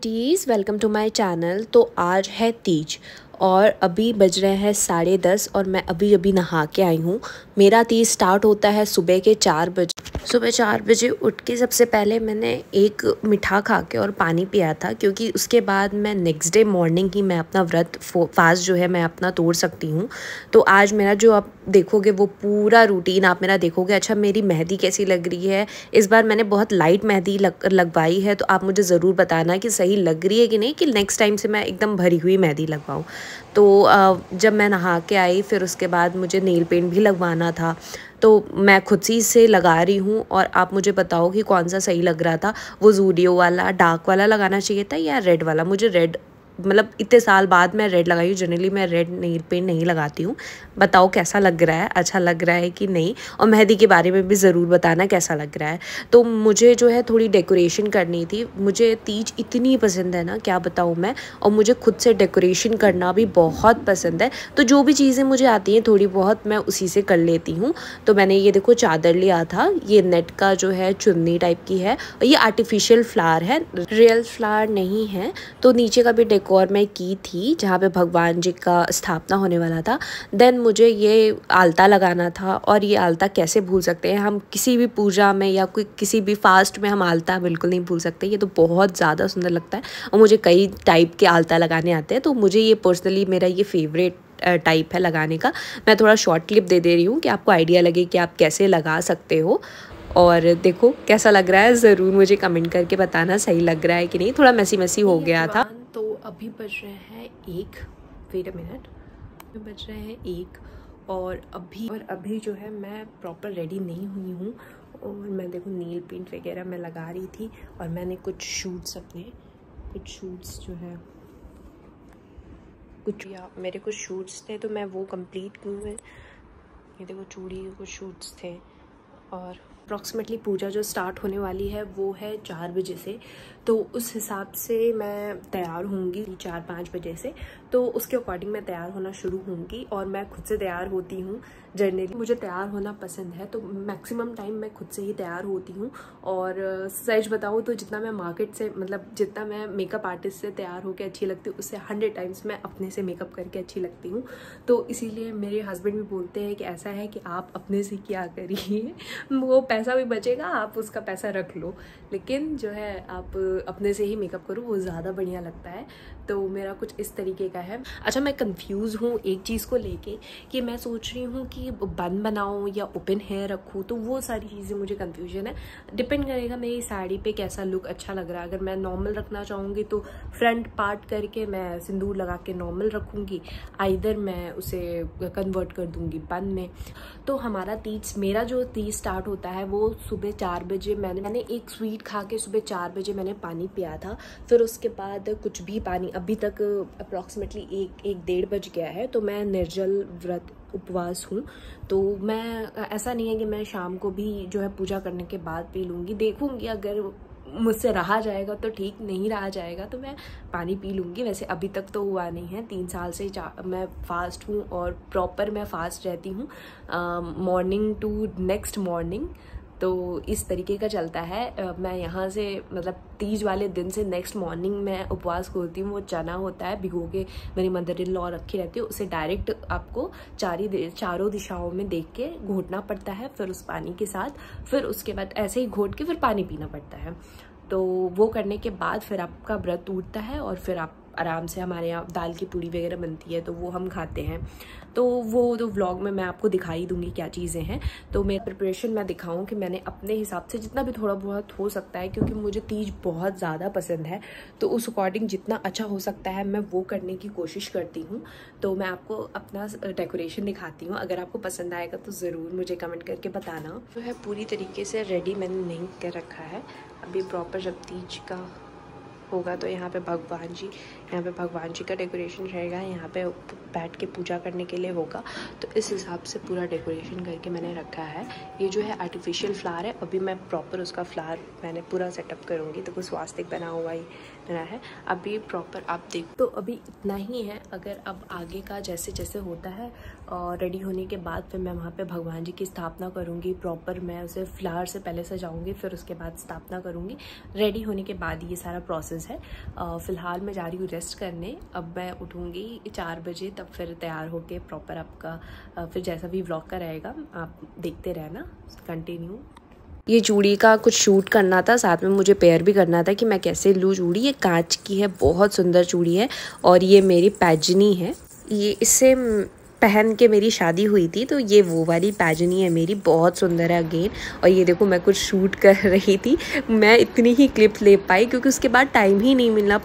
Cuties, welcome to my channel. तो आज है तीज और अभी बज रहे हैं 10:30 और मैं अभी अभी नहा के आई हूँ। मेरा तीज स्टार्ट होता है सुबह के 4 बजे। सुबह 4 बजे उठ के सबसे पहले मैंने एक मिठा खा के और पानी पिया था, क्योंकि उसके बाद मैं नेक्स्ट डे मॉर्निंग ही मैं अपना व्रत फास्ट जो है मैं अपना तोड़ सकती हूँ। तो आज मेरा जो आप देखोगे वो पूरा रूटीन आप मेरा देखोगे। अच्छा, मेरी मेहंदी कैसी लग रही है? इस बार मैंने बहुत लाइट मेहंदी लगवाई है, तो आप मुझे ज़रूर बताना कि सही लग रही है कि नहीं, कि नेक्स्ट टाइम से मैं एकदम भरी हुई मेहंदी लगवाऊँ। तो जब मैं नहा के आई फिर उसके बाद मुझे नेल पेंट भी लगवाना था, तो मैं खुद से इसे लगा रही हूँ। और आप मुझे बताओ कि कौन सा सही लग रहा था, वो ज़ूडियो वाला डार्क वाला लगाना चाहिए था या रेड वाला? मुझे रेड, मतलब इतने साल बाद मैं रेड लगाई हूँ। जनरली मैं रेड नेल पेंट नहीं लगाती हूँ। बताओ कैसा लग रहा है, अच्छा लग रहा है कि नहीं, और मेहंदी के बारे में भी ज़रूर बताना कैसा लग रहा है। तो मुझे जो है थोड़ी डेकोरेशन करनी थी। मुझे तीज इतनी पसंद है ना, क्या बताऊँ मैं, और मुझे खुद से डेकोरेशन करना भी बहुत पसंद है। तो जो भी चीज़ें मुझे आती हैं थोड़ी बहुत मैं उसी से कर लेती हूँ। तो मैंने ये देखो चादर लिया था, ये नेट का जो है चुन्नी टाइप की है, और ये आर्टिफिशियल फ्लावर है, रियल फ्लावर नहीं है। तो नीचे का भी डेकोर मैं की थी जहाँ पे भगवान जी का स्थापना होने वाला था। देन मुझे ये आलता लगाना था, और ये आलता कैसे भूल सकते हैं हम, किसी भी पूजा में या कोई किसी भी फास्ट में हम आलता बिल्कुल नहीं भूल सकते। ये तो बहुत ज़्यादा सुंदर लगता है, और मुझे कई टाइप के आलता लगाने आते हैं। तो मुझे ये पर्सनली मेरा ये फेवरेट टाइप है लगाने का। मैं थोड़ा शॉर्ट क्लिप दे रही हूँ कि आपको आइडिया लगे कि आप कैसे लगा सकते हो। और देखो कैसा लग रहा है, ज़रूर मुझे कमेंट करके बताना सही लग रहा है कि नहीं। थोड़ा मैसी मैसी हो गया था। तो अभी बज रहे हैं 1, वेट अ मिनट, बज रहे हैं 1 और अभी जो है मैं प्रॉपर रेडी नहीं हुई हूँ। और मैं देखो नील पेंट वगैरह मैं लगा रही थी, और मैंने कुछ शूट्स जो है मेरे कुछ शूट्स थे, तो मैं वो कंप्लीट की हूँ। ये देखो चूड़ी के कुछ शूट्स थे। और अप्रॉक्सीमेटली पूजा जो स्टार्ट होने वाली है वो है 4 बजे से, तो उस हिसाब से मैं तैयार होंगी 4-5 बजे से। तो उसके अकॉर्डिंग मैं तैयार होना शुरू होंगी, और मैं खुद से तैयार होती हूँ। जनरली मुझे तैयार होना पसंद है, तो मैक्सिमम टाइम मैं खुद से ही तैयार होती हूँ। और सच बताऊँ तो जितना मैं मार्केट से, मतलब जितना मैं मेकअप आर्टिस्ट से तैयार होकर अच्छी लगती हूँ, उससे 100 टाइम्स मैं अपने से मेकअप करके अच्छी लगती हूँ। तो इसीलिए मेरे हस्बैंड भी बोलते हैं कि ऐसा है कि आप अपने से क्या करिए, वो पैसा भी बचेगा, आप उसका पैसा रख लो, लेकिन जो है आप अपने से ही मेकअप करो, वो ज़्यादा बढ़िया लगता है। तो मेरा कुछ इस तरीके का है। अच्छा, मैं कंफ्यूज हूँ एक चीज़ को लेके, कि मैं सोच रही हूँ कि बन बनाऊँ या ओपन हेयर रखूँ। तो वो सारी चीज़ें मुझे कंफ्यूजन है। डिपेंड करेगा मेरी साड़ी पे कैसा लुक अच्छा लग रहा है। अगर मैं नॉर्मल रखना चाहूँगी तो फ्रंट पार्ट करके मैं सिंदूर लगा के नॉर्मल रखूँगी, आइदर मैं उसे कन्वर्ट कर दूँगी बन में। तो मेरा जो तीज स्टार्ट होता है वो सुबह 4 बजे। मैंने एक स्वीट खा के सुबह 4 बजे मैंने पानी पिया था। फिर उसके बाद कुछ भी पानी, अभी तक अप्रॉक्सीमेटली 1-1:30 बज गया है, तो मैं निर्जल व्रत उपवास हूँ। तो मैं, ऐसा नहीं है कि मैं शाम को भी जो है पूजा करने के बाद पी लूँगी। देखूँगी, अगर मुझसे रहा जाएगा तो ठीक, नहीं रहा जाएगा तो मैं पानी पी लूँगी। वैसे अभी तक तो हुआ नहीं है, 3 साल से मैं फास्ट हूँ, और प्रॉपर मैं फास्ट रहती हूँ मॉर्निंग टू नेक्स्ट मॉर्निंग। तो इस तरीके का चलता है। मैं यहाँ से, मतलब तीज वाले दिन से नेक्स्ट मॉर्निंग मैं उपवास खोलती हूँ। वो चना होता है भिगो के, मेरी मदर इन लॉ रखी रहती है, उसे डायरेक्ट आपको चारों दिशाओं में देख के घोटना पड़ता है, फिर उस पानी के साथ, फिर उसके बाद ऐसे ही घोट के फिर पानी पीना पड़ता है। तो वो करने के बाद फिर आपका व्रत टूटता है, और फिर आप आराम से, हमारे यहाँ दाल की पूड़ी वगैरह बनती है तो वो हम खाते हैं। तो वो तो व्लॉग में मैं आपको दिखाई दूंगी क्या चीज़ें हैं। तो मेरी प्रिपरेशन मैं दिखाऊं कि मैंने अपने हिसाब से जितना भी थोड़ा बहुत हो सकता है, क्योंकि मुझे तीज बहुत ज़्यादा पसंद है, तो उस अकॉर्डिंग जितना अच्छा हो सकता है मैं वो करने की कोशिश करती हूँ। तो मैं आपको अपना डेकोरेशन दिखाती हूँ, अगर आपको पसंद आएगा तो ज़रूर मुझे कमेंट करके बताना। जो है पूरी तरीके से रेडी मैंने नहीं कर रखा है। अभी प्रॉपर जब तीज का होगा तो यहाँ पे भगवान जी, यहाँ पे भगवान जी का डेकोरेशन रहेगा, यहाँ पे बैठ के पूजा करने के लिए होगा। तो इस हिसाब से पूरा डेकोरेशन करके मैंने रखा है। ये जो है आर्टिफिशियल फ्लावर है, अभी मैं प्रॉपर उसका फ्लावर मैंने पूरा सेटअप करूँगी। तो वो स्वास्तिक बना हुआ ही बना है अभी प्रॉपर, आप देख। तो अभी इतना ही है। अगर अब आगे का जैसे जैसे होता है और रेडी होने के बाद फिर मैं वहाँ पे भगवान जी की स्थापना करूँगी प्रॉपर। मैं उसे फ्लावर से पहले सजाऊँगी, फिर उसके बाद स्थापना करूँगी। रेडी होने के बाद ये सारा प्रोसेस है। फ़िलहाल मैं जा रही हूँ रेस्ट करने। अब मैं उठूँगी 4 बजे, तब फिर तैयार होके प्रॉपर आपका फिर जैसा भी व्लॉग का रहेगा आप देखते रहना कंटिन्यू। ये चूड़ी का कुछ शूट करना था, साथ में मुझे पेयर भी करना था कि मैं कैसे लूँ चूड़ी। ये कांच की है, बहुत सुंदर चूड़ी है और ये मेरी पैजनी है। ये इससे पहन के मेरी शादी हुई थी, तो ये वो वाली पैजनी है मेरी, बहुत सुंदर है अगेन। और ये देखो मैं कुछ शूट कर रही थी, मैं इतनी ही क्लिप ले पाई क्योंकि उसके बाद टाइम ही नहीं मिला,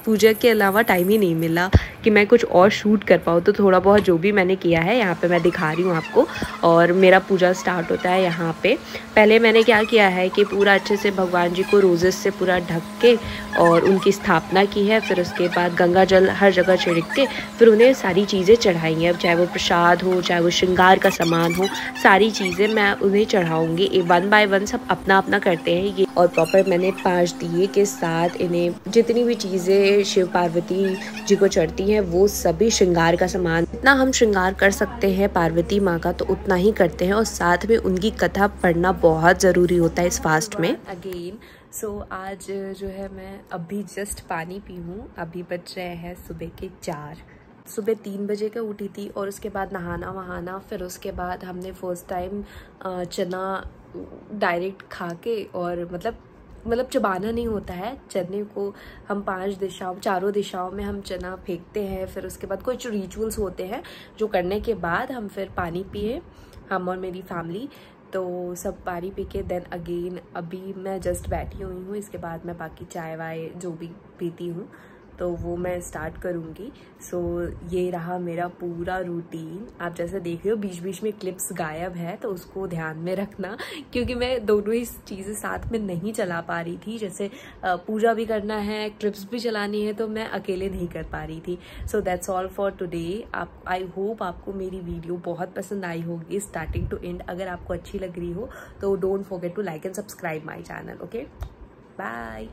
पूजा के अलावा टाइम ही नहीं मिला कि मैं कुछ और शूट कर पाऊँ। तो थोड़ा बहुत जो भी मैंने किया है यहाँ पे मैं दिखा रही हूँ आपको। और मेरा पूजा स्टार्ट होता है यहाँ पे। पहले मैंने क्या किया है कि पूरा अच्छे से भगवान जी को रोजेस से पूरा ढक के और उनकी स्थापना की है। फिर उसके बाद गंगा जल हर जगह छिड़क के फिर उन्हें सारी चीज़ें चढ़ाई हैं, चाहे वो प्रसाद हो, चाहे वो श्रृंगार का सामान हो, सारी चीज़ें मैं उन्हें चढ़ाऊँगी। 1 बाय 1 सब अपना अपना करते हैं ये। और प्रॉपर मैंने 5 दिए के साथ इन्हें जितनी भी चीज़ें शिव पार्वती जी को चढ़ती हैं वो सभी श्रृंगार का सामान, इतना हम श्रृंगार कर सकते हैं पार्वती माँ का तो उतना ही करते हैं। और साथ में उनकी कथा पढ़ना बहुत ज़रूरी होता है इस फास्ट में। अगेन आज जो है मैं अभी जस्ट पानी पी हूँ। अभी बज रहे हैं सुबह के 4। सुबह 3 बजे का उठी थी और उसके बाद नहाना वहाना, फिर उसके बाद हमने फर्स्ट टाइम चना डायरेक्ट खा के, और मतलब चबाना नहीं होता है चने को, हम 4 दिशाओं में हम चना फेंकते हैं। फिर उसके बाद कुछ रिचुअल्स होते हैं जो करने के बाद हम फिर पानी पिए, हम और मेरी फैमिली। तो सब पानी पी के देन अगेन अभी मैं जस्ट बैठी हुई हूँ। इसके बाद मैं बाकी चाय वाय जो भी पीती हूँ तो वो मैं स्टार्ट करूँगी। ये रहा मेरा पूरा रूटीन। आप जैसे देख रहे हो बीच बीच में क्लिप्स गायब है, तो उसको ध्यान में रखना क्योंकि मैं दोनों ही चीज़ें साथ में नहीं चला पा रही थी। जैसे पूजा भी करना है, क्लिप्स भी चलानी है, तो मैं अकेले नहीं कर पा रही थी। So that's all for today. I hope आपको मेरी वीडियो बहुत पसंद आई होगी स्टार्टिंग टू एंड। अगर आपको अच्छी लग रही हो तो don't forget to like and subscribe my channel. Okay, bye.